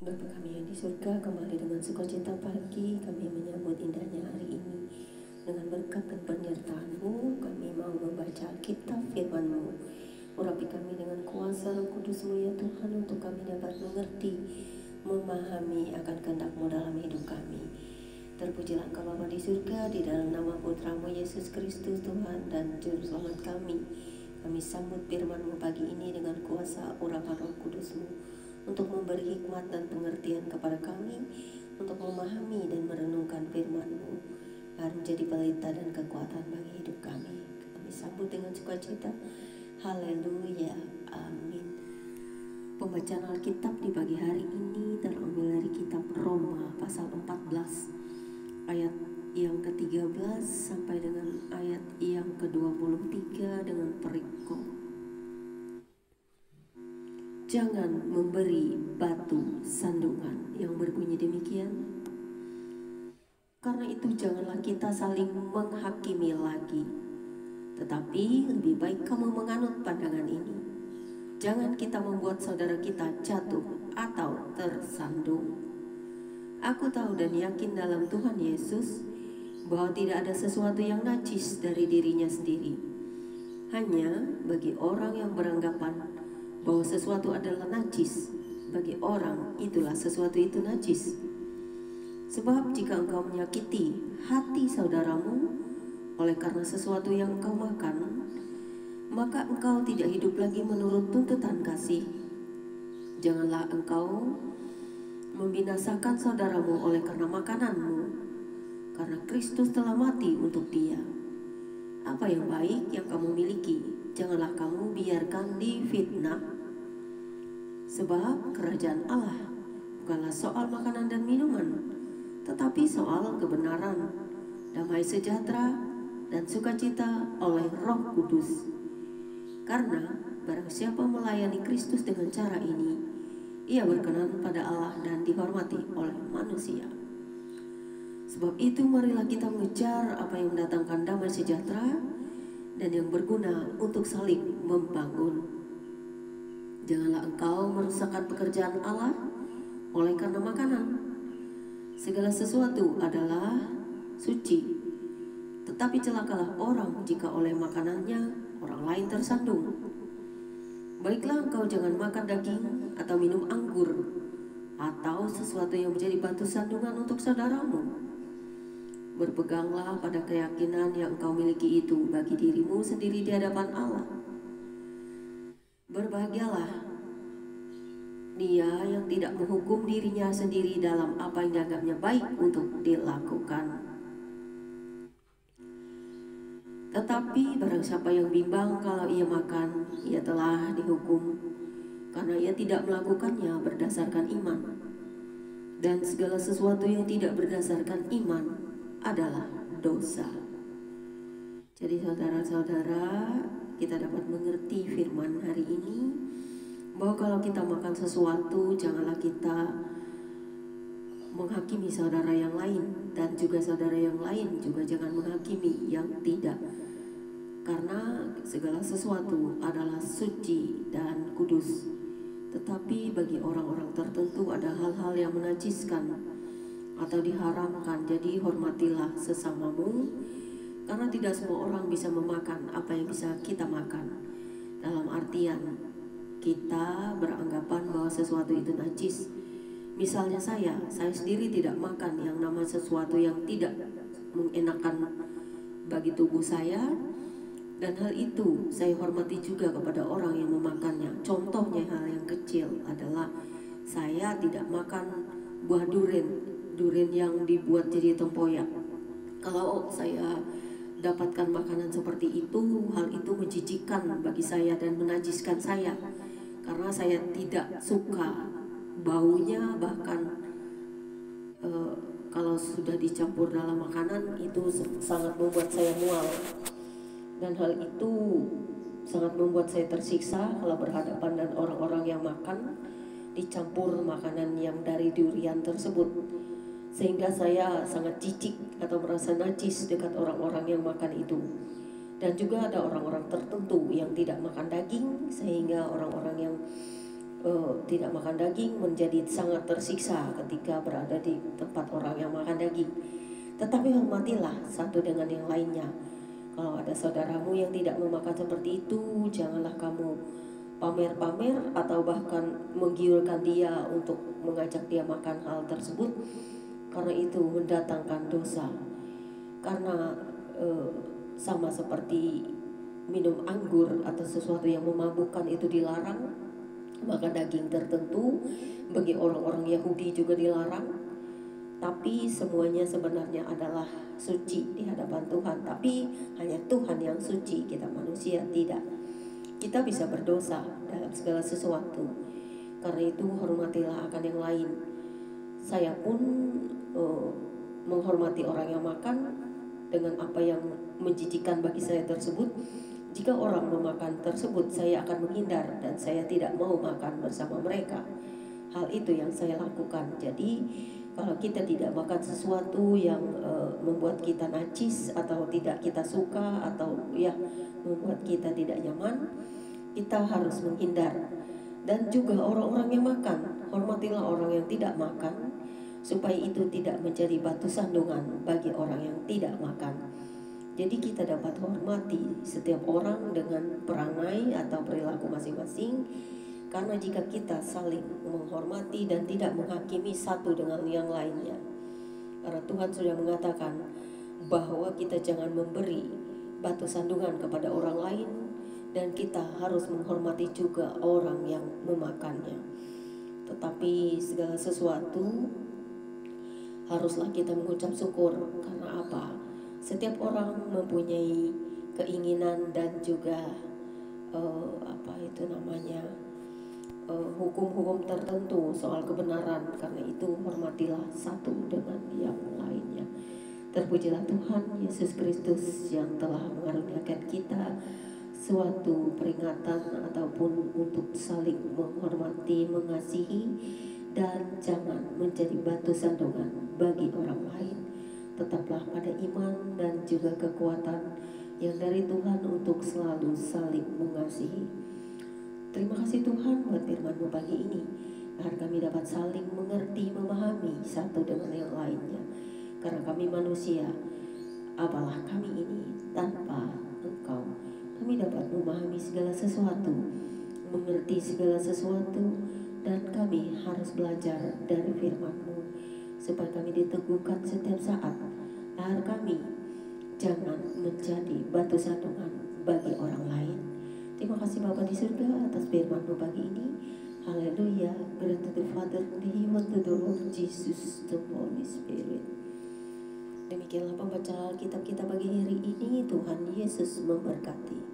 Bapa kami yang di surga, kembali dengan sukacita pagi kami menyambut indahnya hari ini. Dengan berkat dan penyertaan-Mu, kami mau membaca kitab firman-Mu. Urapi kami dengan kuasa Roh Kudus-Mu ya Tuhan, untuk kami dapat mengerti, memahami akan kehendak-Mu dalam hidup kami. Terpujilah Engkau Bapa di surga, di dalam nama Putra-Mu Yesus Kristus Tuhan dan Juru Selamat kami. Kami sambut firman-Mu pagi ini dengan kuasa urapan Roh Kudus-Mu, untuk memberi hikmat dan pengertian kepada kami, untuk memahami dan merenungkan firman-Mu, agar menjadi pelita dan kekuatan bagi hidup kami. Kami sambut dengan sukacita. Haleluya, amin. Pembacaan Alkitab di pagi hari ini terambil dari kitab Roma pasal 14 ayat yang ke-13 sampai dengan ayat yang ke-23 dengan perikop: jangan memberi batu sandungan, yang berbunyi demikian. Karena itu janganlah kita saling menghakimi lagi, tetapi lebih baik kamu menganut pandangan ini: jangan kita membuat saudara kita jatuh atau tersandung. Aku tahu dan yakin dalam Tuhan Yesus bahwa tidak ada sesuatu yang najis dari dirinya sendiri. Hanya bagi orang yang beranggapan bahwa sesuatu adalah najis, bagi orang itulah sesuatu itu najis. Sebab jika engkau menyakiti hati saudaramu oleh karena sesuatu yang engkau makan, maka engkau tidak hidup lagi menurut tuntutan kasih. Janganlah engkau membinasakan saudaramu oleh karena makananmu, karena Kristus telah mati untuk dia. Apa yang baik yang kamu miliki, janganlah kamu biarkan difitnah. Sebab kerajaan Allah bukanlah soal makanan dan minuman, tetapi soal kebenaran, damai sejahtera, dan sukacita oleh Roh Kudus. Karena barang siapa melayani Kristus dengan cara ini, ia berkenan pada Allah dan dihormati oleh manusia. Sebab itu marilah kita mengejar apa yang mendatangkan damai sejahtera dan yang berguna untuk saling membangun. Janganlah engkau merusakkan pekerjaan Allah oleh karena makanan. Segala sesuatu adalah suci, tetapi celakalah orang jika oleh makanannya orang lain tersandung. Baiklah engkau jangan makan daging atau minum anggur atau sesuatu yang menjadi batu sandungan untuk saudaramu. Berpeganglah pada keyakinan yang engkau miliki itu bagi dirimu sendiri di hadapan Allah. Berbahagialah dia yang tidak menghukum dirinya sendiri dalam apa yang dianggapnya baik untuk dilakukan. Tetapi barang siapa yang bimbang kalau ia makan, ia telah dihukum, karena ia tidak melakukannya berdasarkan iman. Dan segala sesuatu yang tidak berdasarkan iman adalah dosa. Jadi saudara-saudara, kita dapat mengerti firman hari ini, bahwa kalau kita makan sesuatu, janganlah kita menghakimi saudara yang lain, dan juga saudara yang lain juga jangan menghakimi yang tidak. Karena segala sesuatu adalah suci dan kudus. Tetapi bagi orang-orang tertentu ada hal-hal yang menajiskan atau diharamkan. Jadi hormatilah sesamamu, karena tidak semua orang bisa memakan apa yang bisa kita makan. Dalam artian kita beranggapan bahwa sesuatu itu najis. Misalnya saya sendiri tidak makan yang nama sesuatu yang tidak mengenakan bagi tubuh saya. Dan hal itu saya hormati juga kepada orang yang memakannya. Contohnya hal yang kecil adalah saya tidak makan buah durian yang dibuat jadi tempoyak. Kalau saya dapatkan makanan seperti itu, hal itu menjijikkan bagi saya dan menajiskan saya, karena saya tidak suka baunya. Bahkan kalau sudah dicampur dalam makanan itu sangat membuat saya mual. Dan hal itu sangat membuat saya tersiksa kalau berhadapan dengan orang-orang yang makan dicampur makanan yang dari durian tersebut. Sehingga saya sangat jijik atau merasa najis dekat orang-orang yang makan itu. Dan juga ada orang-orang tertentu yang tidak makan daging, sehingga orang-orang yang tidak makan daging menjadi sangat tersiksa ketika berada di tempat orang yang makan daging. Tetapi hormatilah satu dengan yang lainnya. Kalau ada saudaramu yang tidak memakan seperti itu, janganlah kamu pamer-pamer atau bahkan menggiurkan dia untuk mengajak dia makan hal tersebut, karena itu mendatangkan dosa. Karena sama seperti minum anggur atau sesuatu yang memabukkan itu dilarang, maka daging tertentu bagi orang-orang Yahudi juga dilarang. Tapi semuanya sebenarnya adalah suci di hadapan Tuhan. Tapi hanya Tuhan yang suci, kita manusia tidak. Kita bisa berdosa dalam segala sesuatu. Karena itu hormatilah akan yang lain. Saya pun menghormati orang yang makan dengan apa yang menjijikan bagi saya tersebut. Jika orang memakan tersebut, saya akan menghindar dan saya tidak mau makan bersama mereka. Hal itu yang saya lakukan. Jadi kalau kita tidak makan sesuatu yang membuat kita najis atau tidak kita suka atau ya membuat kita tidak nyaman, kita harus menghindar. Dan juga orang-orang yang makan, hormatilah orang yang tidak makan, supaya itu tidak menjadi batu sandungan bagi orang yang tidak makan. Jadi kita dapat hormati setiap orang dengan perangai atau perilaku masing-masing. Karena jika kita saling menghormati dan tidak menghakimi satu dengan yang lainnya, karena Tuhan sudah mengatakan bahwa kita jangan memberi batu sandungan kepada orang lain, dan kita harus menghormati juga orang yang memakannya. Tetapi segala sesuatu haruslah kita mengucap syukur. Karena apa? Setiap orang mempunyai keinginan dan juga hukum-hukum tertentu soal kebenaran. Karena itu hormatilah satu dengan yang lainnya. Terpujilah Tuhan Yesus Kristus yang telah mengaruniakan kita suatu peringatan ataupun untuk saling menghormati, mengasihi, dan jangan menjadi batu sandungan bagi orang lain. Tetaplah pada iman dan juga kekuatan yang dari Tuhan untuk selalu saling mengasihi. Terima kasih Tuhan buat firman-Mu pagi ini, agar kami dapat saling mengerti, memahami satu dengan yang lainnya. Karena kami manusia, apalah kami ini tanpa Engkau. Kami dapat memahami segala sesuatu, mengerti segala sesuatu, dan kami harus belajar dari firman-Mu, supaya kami diteguhkan setiap saat, agar kami jangan menjadi batu sandungan bagi orang lain. Terima kasih Bapa di surga atas firman-Mu pagi ini. Haleluya. Glory to the Father, the Son, to the Lord Jesus, the Holy Spirit. Demikianlah pembacaan Alkitab kita pagi hari ini. Tuhan Yesus memberkati.